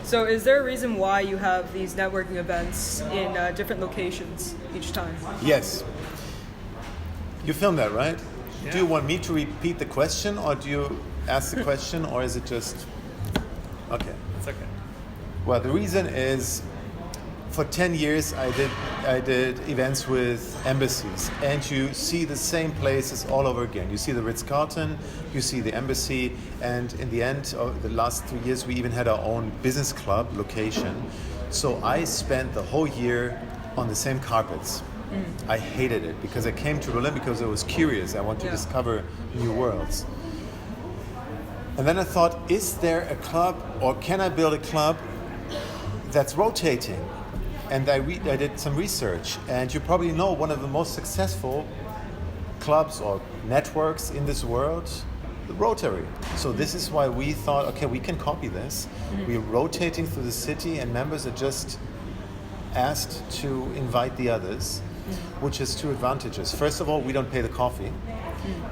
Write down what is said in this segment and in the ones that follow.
So is there a reason why you have these networking events in different locations each time? Yes. You filmed that, right? Yeah. Do you want me to repeat the question, or do you ask the question, or is it just... Okay. It's okay. Well, the reason is, for 10 years I did events with embassies, and you see the same places all over again. You see the Ritz-Carlton, you see the embassy, and in the end of the last 3 years we even had our own business club location. So I spent the whole year on the same carpets. I hated it because I came to Berlin because I was curious. I want to discover new worlds. And then I thought, is there a club, or can I build a club that's rotating? And I did some research, and you probably know one of the most successful clubs or networks in this world, the Rotary. So this is why we thought, okay, we can copy this. We're rotating through the city, and members are just asked to invite the others, which has two advantages. First of all, we don't pay the coffee.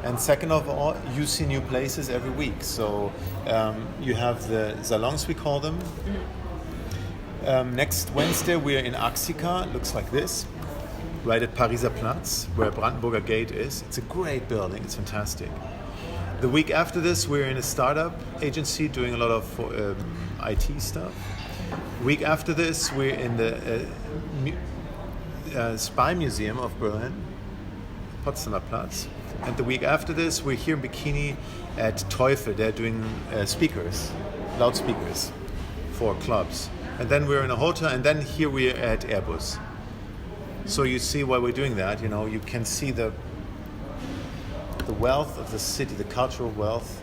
And second of all, you see new places every week. So you have the salons, we call them. Next Wednesday, we're in Axika. It looks like this, right at Pariser Platz, where Brandenburger Gate is. It's a great building. It's fantastic. The week after this, we're in a startup agency doing a lot of IT stuff. Week after this, we're in the Spy Museum of Berlin, Potsdamer Platz. And the week after this, we're here in Bikini at Teufel. They're doing speakers, loudspeakers for clubs. And then we're in a hotel, and then here we're at Airbus. So you see why we're doing that. You know, you can see the wealth of the city, the cultural wealth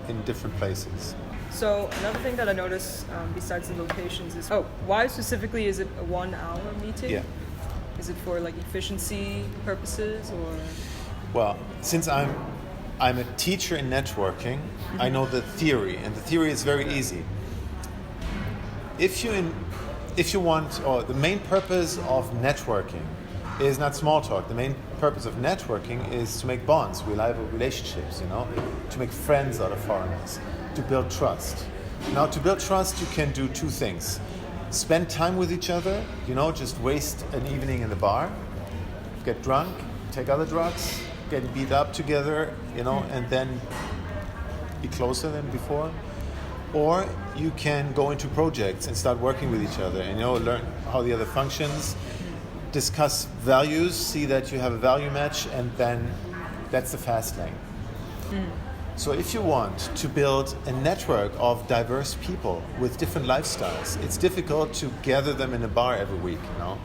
in different places. So another thing that I noticed besides the locations is, why specifically is it a 1 hour meeting? Yeah. Is it for like efficiency purposes, or? Well, since I'm a teacher in networking, I know the theory, and the theory is very easy. If you want, or the main purpose of networking is not small talk. The main purpose of networking is to make bonds, reliable relationships, you know, to make friends out of foreigners, to build trust. Now, to build trust, you can do two things. Spend time with each other, you know, just waste an evening in the bar, get drunk, take other drugs, get beat up together, you know, and then be closer than before. Or you can go into projects and start working with each other and, you know, learn how the other functions, discuss values, see that you have a value match, and then that's the fast lane. So if you want to build a network of diverse people with different lifestyles, it's difficult to gather them in a bar every week, you know?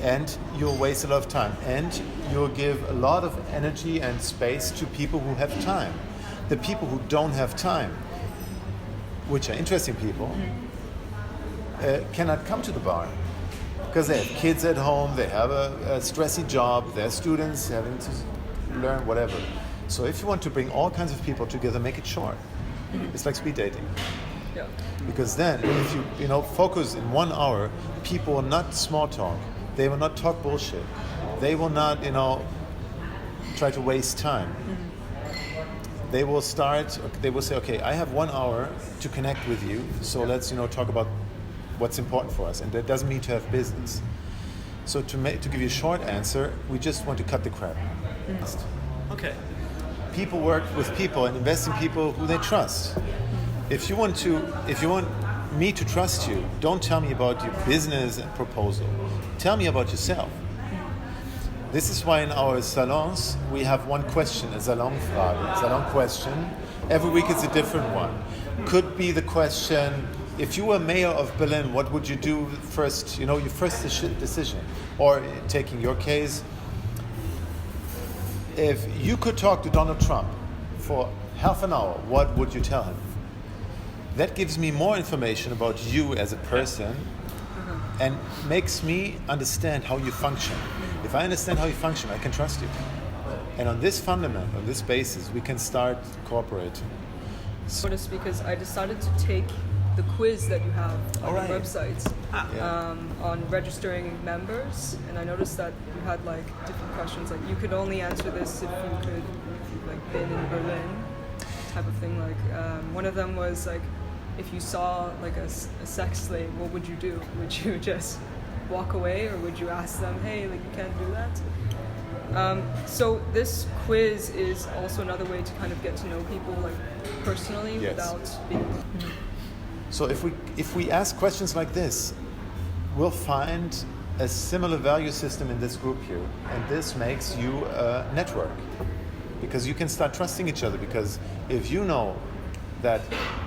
And you'll waste a lot of time, and you'll give a lot of energy and space to people who have time. The people who don't have time, which are interesting people, cannot come to the bar because they have kids at home, they have a stressy job, they're students having to learn whatever. So if you want to bring all kinds of people together, make it short. It's like speed dating. Yeah. Because then, if you focus in 1 hour, people will not small talk. They will not talk bullshit. They will not, try to waste time. They will say, okay, I have 1 hour to connect with you, so let's, talk about what's important for us. And that doesn't mean to have business. So to give you a short answer, we just want to cut the crap. Okay. People work with people and invest in people who they trust. If you want me to trust you, don't tell me about your business and proposal. Tell me about yourself. This is why in our salons we have one question, a Salonfrage, salon question. Every week it's a different one. Could be the question, if you were mayor of Berlin, what would you do first, your first decision? Or taking your case, if you could talk to Donald Trump for half an hour, what would you tell him? That gives me more information about you as a person and makes me understand how you function. If I understand how you function, I can trust you. And on this fundament, on this basis, we can start cooperating. So, because I decided to take the quiz that you have on your websites on registering members, and I noticed that you had different questions, like you could only answer this if you've been in Berlin, type of thing. One of them was if you saw like a sex slave, what would you do? Would you just walk away, or would you ask them, hey, like you can't do that? So this quiz is also another way to kind of get to know people like personally without being. So if we ask questions like this, we'll find a similar value system in this group here, and this makes you a network, because you can start trusting each other. Because if you know that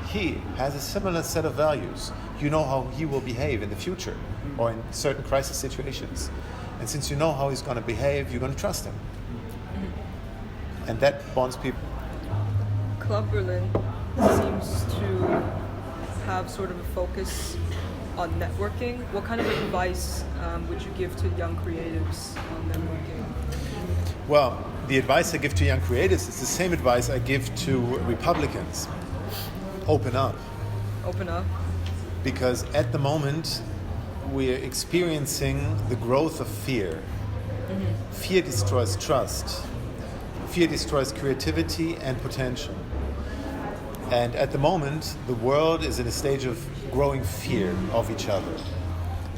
he has a similar set of values, you know how he will behave in the future or in certain crisis situations. And since you know how he's going to behave, you're going to trust him. And that bonds people. Club Berlin seems to have sort of a focus on networking. What kind of advice would you give to young creatives on networking? Well, the advice I give to young creatives is the same advice I give to Republicans. Open up. Open up. Because at the moment, we're experiencing the growth of fear. Fear destroys trust. Fear destroys creativity and potential. And at the moment, the world is in a stage of growing fear of each other.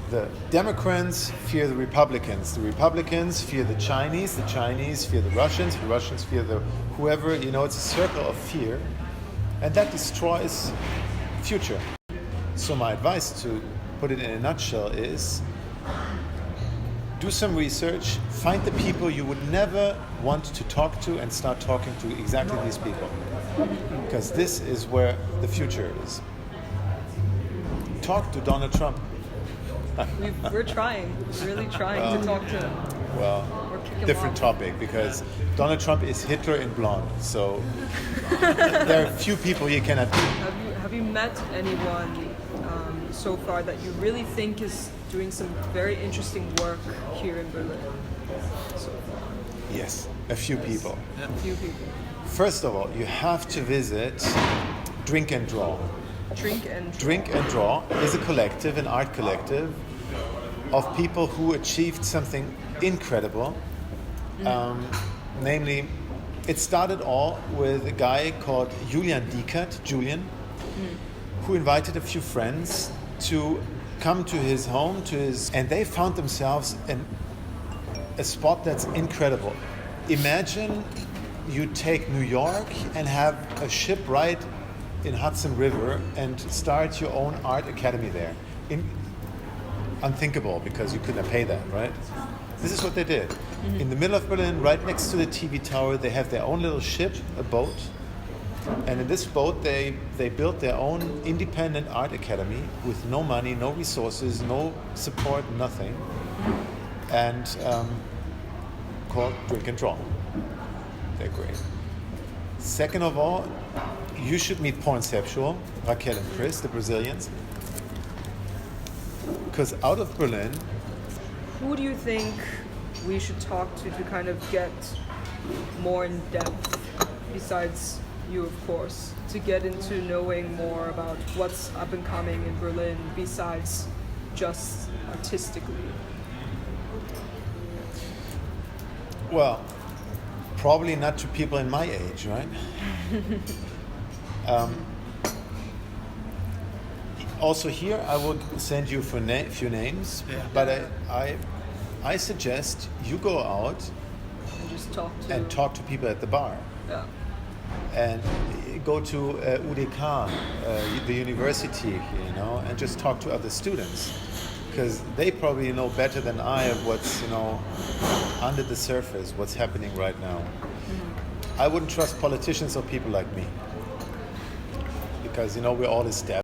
The Democrats fear the Republicans fear the Chinese fear the Russians fear the whoever, it's a circle of fear, and that destroys future. So my advice, to put it in a nutshell, is do some research, find the people you would never want to talk to, and start talking to exactly these people. Because this is where the future is. Talk to Donald Trump. We're really trying to talk to him. Well, different topic, because Donald Trump is Hitler in blonde, so there are few people you cannot do. Have you met anyone so far that you really think is doing some very interesting work here in Berlin so far? Yes, a few people. A few people. First of all, you have to visit Drink and Draw. Drink and Draw is a collective, an art collective of people who achieved something incredible. Namely, it started all with a guy called Julian Diekert, who invited a few friends to come to his home, and they found themselves in a spot that's incredible. Imagine you take New York and have a ship right in Hudson River and start your own art academy there. Unthinkable, because you couldn't pay that, right? This is what they did. In the middle of Berlin, right next to the TV tower, they have their own little ship, a boat. And in this boat, they built their own independent art academy with no money, no resources, no support, nothing. And called Drink and Draw. They're great. Second of all, you should meet Pornceptual, Raquel and Chris, the Brazilians. Because out of Berlin... Who do you think we should talk to kind of get more in depth, besides you, of course, to get into knowing more about what's up and coming in Berlin, besides just artistically? Well, probably not to people in my age, right? Also here, I will send you a few names, but I suggest you go out and just talk to people at the bar. Yeah. And go to UDK, the university, and just talk to other students, because they probably know better than I what's under the surface, what's happening right now. I wouldn't trust politicians or people like me, because we're all established.